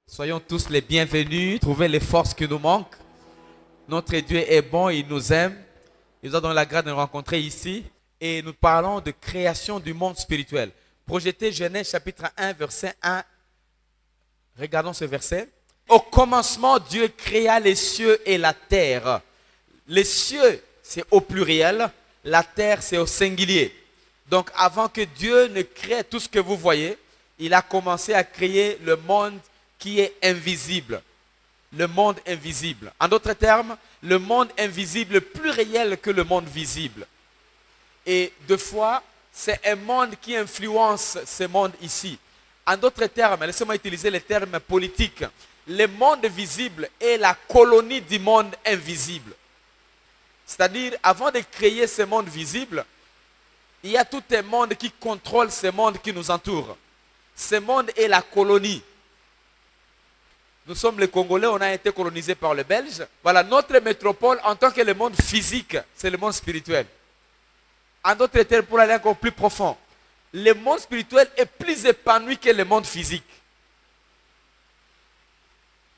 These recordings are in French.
Soyons tous les bienvenus. Trouvez les forces qui nous manquent. Notre Dieu est bon, il nous aime. Il nous a donné la grâce de nous rencontrer ici. Et nous parlons de création du monde spirituel. Projeté Genèse chapitre 1, verset 1. Regardons ce verset. Au commencement, Dieu créa les cieux et la terre. Les cieux, c'est au pluriel. La terre, c'est au singulier. Donc, avant que Dieu ne crée tout ce que vous voyez, il a commencé à créer le monde qui est invisible. Le monde invisible. En d'autres termes, le monde invisible est plus réel que le monde visible. Et deux fois, c'est un monde qui influence ce monde ici. En d'autres termes, laissez-moi utiliser les termes politiques. Le monde visible est la colonie du monde invisible. C'est-à-dire, avant de créer ce monde visible, il y a tout un monde qui contrôle ce monde qui nous entoure. Ce monde est la colonie. Nous sommes les Congolais, on a été colonisés par les Belges. Voilà, notre métropole, en tant que le monde physique, c'est le monde spirituel. En d'autres termes, pour aller encore plus profond, le monde spirituel est plus épanoui que le monde physique.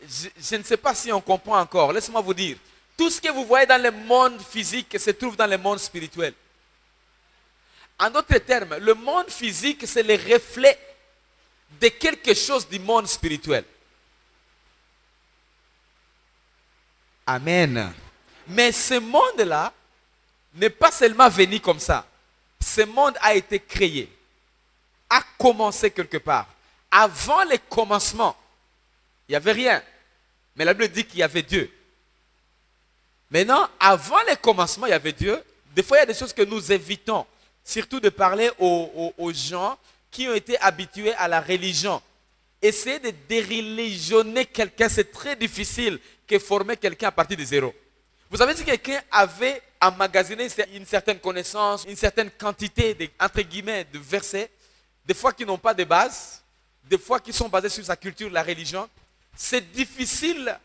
Je ne sais pas si on comprend encore. Laissez-moi vous dire. Tout ce que vous voyez dans le monde physique se trouve dans le monde spirituel. En d'autres termes, le monde physique, c'est le reflet de quelque chose du monde spirituel. Amen. Mais ce monde-là n'est pas seulement venu comme ça. Ce monde a été créé, a commencé quelque part. Avant le commencement, il n'y avait rien. Mais la Bible dit qu'il y avait Dieu. Maintenant, avant le commencement, il y avait Dieu. Des fois, il y a des choses que nous évitons. Surtout de parler aux gens qui ont été habitués à la religion. Essayer de déreligionner quelqu'un, c'est très difficile que former quelqu'un à partir de zéro. Vous savez, si quelqu'un avait emmagasiné une certaine connaissance, une certaine quantité de, entre guillemets, de versets, des fois qui n'ont pas de base, des fois qui sont basés sur sa culture, la religion, c'est difficile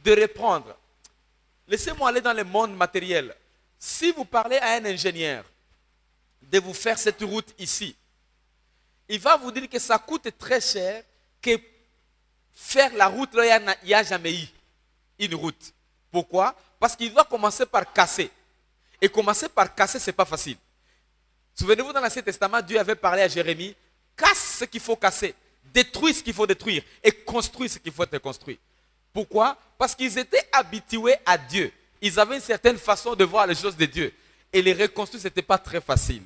de reprendre. Laissez-moi aller dans le monde matériel. Si vous parlez à un ingénieur de vous faire cette route ici, il va vous dire que ça coûte très cher que faire la route là, il n'y a jamais eu une route. Pourquoi? Parce qu'il doit commencer par casser. Et commencer par casser, ce n'est pas facile. Souvenez-vous, dans l'Ancien Testament, Dieu avait parlé à Jérémie, casse ce qu'il faut casser, détruis ce qu'il faut détruire et construis ce qu'il faut être construit. Pourquoi? Parce qu'ils étaient habitués à Dieu. Ils avaient une certaine façon de voir les choses de Dieu. Et les reconstruire, ce n'était pas très facile.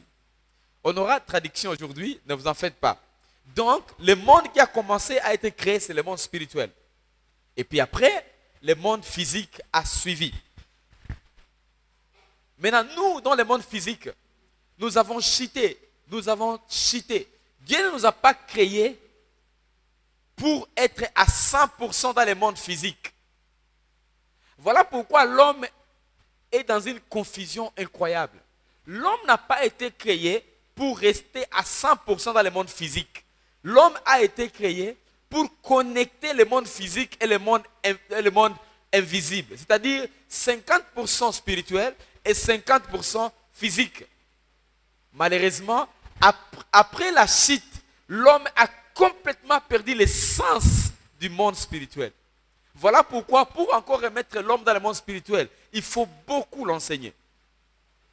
On aura traduction aujourd'hui, ne vous en faites pas. Donc, le monde qui a commencé à être créé, c'est le monde spirituel. Et puis après, le monde physique a suivi. Maintenant, nous, dans le monde physique, nous avons cheaté. Nous avons cheaté. Dieu ne nous a pas créés pour être à 100% dans le monde physique. Voilà pourquoi l'homme est dans une confusion incroyable. L'homme n'a pas été créé pour rester à 100% dans le monde physique. L'homme a été créé pour connecter le monde physique et le monde invisible. C'est-à-dire 50% spirituel et 50% physique. Malheureusement, après la chute, l'homme a complètement perdu l'essence du monde spirituel. Voilà pourquoi, pour encore remettre l'homme dans le monde spirituel, il faut beaucoup l'enseigner.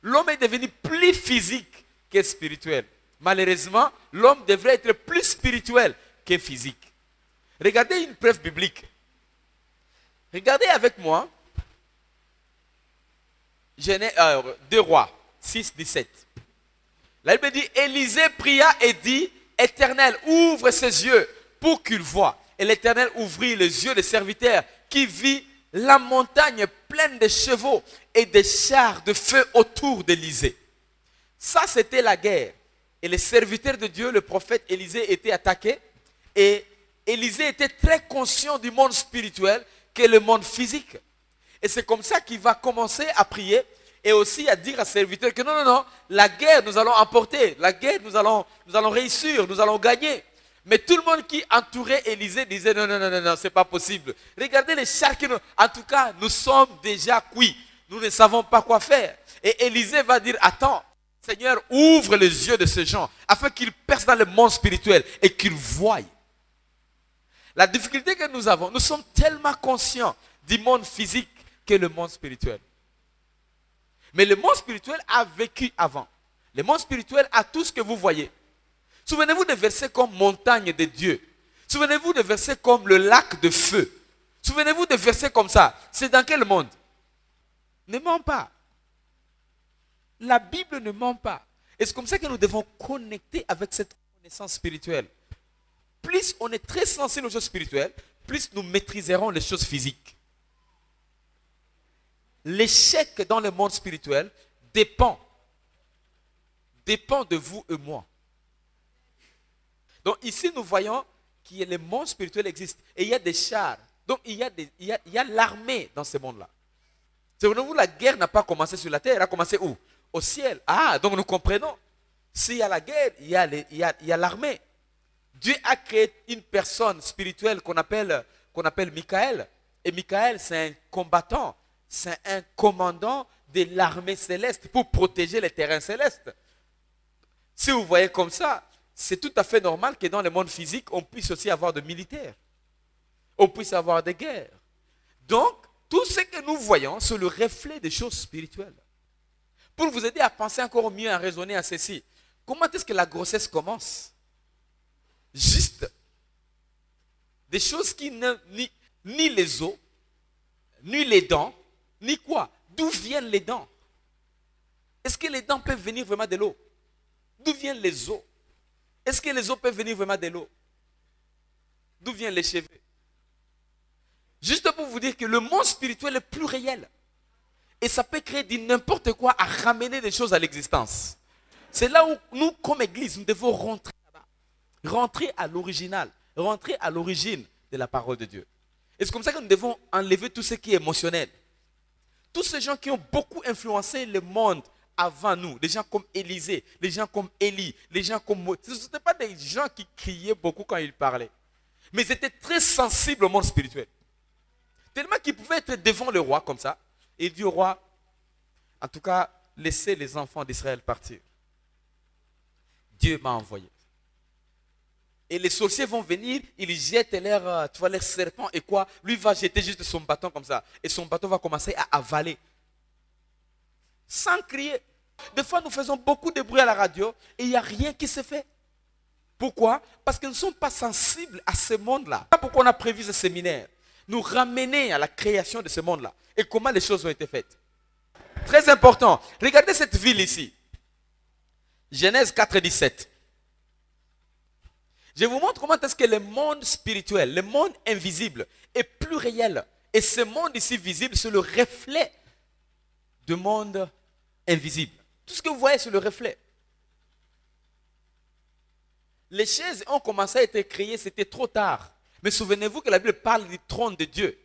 L'homme est devenu plus physique que spirituel. Malheureusement, l'homme devrait être plus spirituel que physique. Regardez une preuve biblique. Regardez avec moi 2 Rois 6, 17. La Bible dit, Élisée pria et dit, Éternel, ouvre ses yeux pour qu'il voie. Et l'Éternel ouvrit les yeux des serviteurs qui vit la montagne pleine de chevaux et de chars de feu autour d'Élisée. Ça, c'était la guerre. Et les serviteurs de Dieu, le prophète Élisée, étaient attaqués. Et Élisée était très conscient du monde spirituel que le monde physique. Et c'est comme ça qu'il va commencer à prier et aussi à dire à ses serviteurs que non, la guerre, nous allons emporter. La guerre, nous allons réussir, nous allons gagner. Mais tout le monde qui entourait Élisée disait non, c'est pas possible. Regardez les chars que nous... En tout cas, nous sommes déjà cuits. Nous ne savons pas quoi faire. Et Élisée va dire, attends, Seigneur, ouvre les yeux de ces gens afin qu'ils percent dans le monde spirituel et qu'ils voient. La difficulté que nous avons, nous sommes tellement conscients du monde physique que le monde spirituel. Mais le monde spirituel a vécu avant. Le monde spirituel a tout ce que vous voyez. Souvenez-vous de versets comme montagne de Dieu. Souvenez-vous de versets comme le lac de feu. Souvenez-vous de versets comme ça. C'est dans quel monde? Ne ment pas. La Bible ne ment pas. Et c'est comme ça que nous devons connecter avec cette connaissance spirituelle. Plus on est très sensible aux choses spirituelles, plus nous maîtriserons les choses physiques. L'échec dans le monde spirituel dépend de vous et moi. Donc ici, nous voyons que le monde spirituel existe. Et il y a des chars. Donc il y a l'armée dans ce monde-là. C'est vrai, la guerre n'a pas commencé sur la terre, elle a commencé où? Au ciel. Ah, donc nous comprenons. S'il y a la guerre, il y a l'armée. Dieu a créé une personne spirituelle qu'on appelle Michael. Et Michael, c'est un combattant. C'est un commandant de l'armée céleste pour protéger les terrains célestes. Si vous voyez comme ça, c'est tout à fait normal que dans le monde physique, on puisse aussi avoir des militaires. On puisse avoir des guerres. Donc, tout ce que nous voyons, c'est le reflet des choses spirituelles. Pour vous aider à penser encore mieux, à raisonner à ceci, comment est-ce que la grossesse commence? Juste des choses qui ni les os, ni les dents, ni quoi? D'où viennent les dents? Est-ce que les dents peuvent venir vraiment de l'eau? D'où viennent les os? Est-ce que les os peuvent venir vraiment de l'eau? D'où viennent les cheveux? Juste pour vous dire que le monde spirituel est plus réel. Et ça peut créer n'importe quoi à ramener des choses à l'existence. C'est là où nous, comme Église, nous devons rentrer là-bas. Rentrer à l'original. Rentrer à l'origine de la parole de Dieu. Et c'est comme ça que nous devons enlever tout ce qui est émotionnel. Tous ces gens qui ont beaucoup influencé le monde avant nous, les gens comme Élisée, les gens comme Élie, les gens comme Moïse, ce n'étaient pas des gens qui criaient beaucoup quand ils parlaient. Mais ils étaient très sensibles au monde spirituel. Tellement qu'ils pouvaient être devant le roi comme ça. Et il dit au roi, en tout cas, laissez les enfants d'Israël partir. Dieu m'a envoyé. Et les sorciers vont venir, ils jettent leurs serpents et quoi? Lui va jeter juste son bâton comme ça. Et son bâton va commencer à avaler. Sans crier. Des fois, nous faisons beaucoup de bruit à la radio et il n'y a rien qui se fait. Pourquoi? Parce que nous ne sommes pas sensibles à ce monde-là. C'est pourquoi on a prévu ce séminaire. Nous ramener à la création de ce monde-là. Et comment les choses ont été faites. Très important. Regardez cette ville ici. Genèse 4, 17. Je vous montre comment est-ce que le monde spirituel, le monde invisible est plus réel. Et ce monde ici visible, c'est le reflet du monde invisible. Tout ce que vous voyez, c'est le reflet. Les chaises ont commencé à être créées, c'était trop tard. Mais souvenez-vous que la Bible parle du trône de Dieu.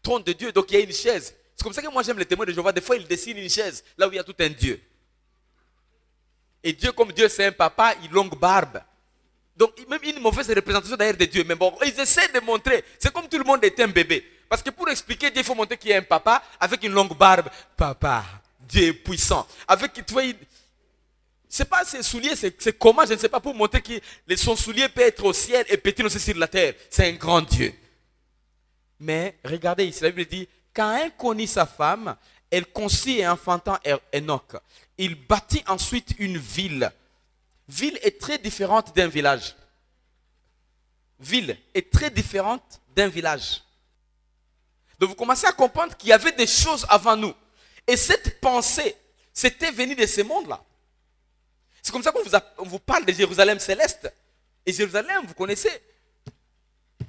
Trône de Dieu, donc il y a une chaise. C'est comme ça que moi j'aime les témoins de Jéhovah. Des fois, ils dessinent une chaise là où il y a tout un Dieu. Et Dieu, comme Dieu, c'est un papa, il a une longue barbe. Donc, même une mauvaise représentation d'ailleurs de Dieu. Mais bon, ils essaient de montrer. C'est comme tout le monde était un bébé. Parce que pour expliquer Dieu, il faut montrer qu'il y a un papa avec une longue barbe. Papa, Dieu est puissant. Avec, tu vois, c'est pas ses souliers, c'est comment, je ne sais pas, pour montrer que son soulier peut être au ciel et petit aussi sur la terre. C'est un grand Dieu. Mais regardez ici, la Bible dit, quand un connut sa femme, elle conçut et enfantant Enoch. Il bâtit ensuite une ville. Ville est très différente d'un village. Ville est très différente d'un village. Donc vous commencez à comprendre qu'il y avait des choses avant nous. Et cette pensée, c'était venu de ce monde-là. C'est comme ça qu'on vous parle de Jérusalem céleste. Et Jérusalem, vous connaissez. Le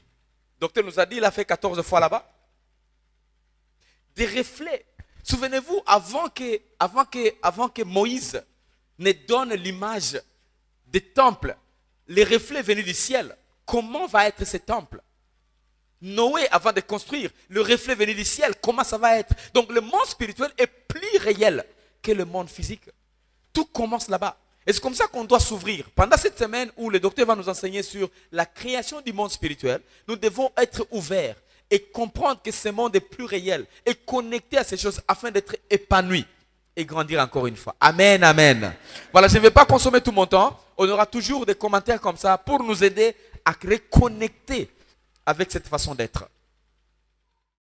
docteur nous a dit, il a fait 14 fois là-bas. Des reflets. Souvenez-vous, avant que Moïse ne donne l'image des temples, les reflets venus du ciel, comment va être ce temple? Noé, avant de construire, le reflet venu du ciel, comment ça va être? Donc le monde spirituel est plus réel que le monde physique. Tout commence là-bas. Et c'est comme ça qu'on doit s'ouvrir. Pendant cette semaine où le docteur va nous enseigner sur la création du monde spirituel, nous devons être ouverts et comprendre que ce monde est plus réel et connecter à ces choses afin d'être épanouis et grandir encore une fois. Amen, amen. Voilà, je ne vais pas consommer tout mon temps. On aura toujours des commentaires comme ça pour nous aider à reconnecter avec cette façon d'être.